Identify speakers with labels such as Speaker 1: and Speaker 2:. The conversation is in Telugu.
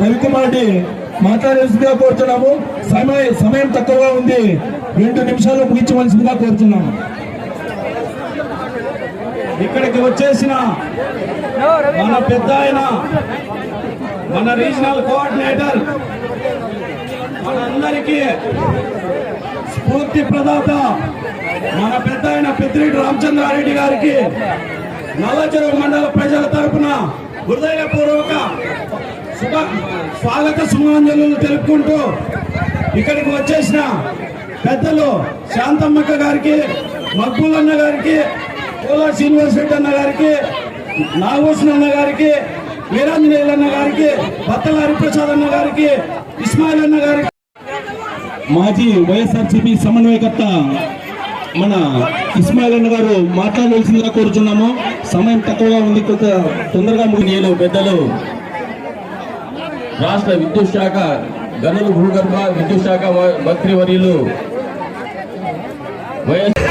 Speaker 1: రవికుమార్ రెడ్డి మాట్లాడాల్సిందిగా కోరుతున్నాము. సమయం తక్కువగా ఉంది, 2 నిమిషాలు ముగించవలసిందిగా కోరుతున్నాము.
Speaker 2: ఇక్కడికి వచ్చేసిన మన పెద్ద ఆయన, మన రీజనల్ కోఆర్డినేటర్, మనందరికీ స్ఫూర్తి ప్రదాత మన పెద్ద ఆయన పెద్దిరెడ్డి రామచంద్రారెడ్డి గారికి నల్లచెరువు మండల ప్రజల తరపున హృదయపూర్వక స్వాగత సుమాంజలు తెలుపుకుంటూ ఇక్కడికి వచ్చేసిన పెద్దలు శాంతమ్మక్క గారికి, మక్బూల్ గారికి, కోలా శ్రీనివాస్ రెడ్డి అన్న గారికి, నాగభూషణ్ అన్న గారికి, వీరాంజనేయులు అన్న గారికి, బత్తల హరిప్రసాద్ అన్న గారికి, ఇస్మాయిల్ అన్న గారికి,
Speaker 1: మాజీ వైఎస్ఆర్సీపీ సమన్వయకర్త మన ఇస్మాయిల్ అన్న గారు మాట్లాడవలసిందిగా కోరుచున్నాము. సమయం తక్కువగా ఉంది, కొంత తొందరగా
Speaker 3: నేను పెద్దలు రాష్ట్ర విద్యుత్ శాఖ గనులు భూగర్భ విద్యుత్ శాఖ మంత్రివర్యులు వైఎస్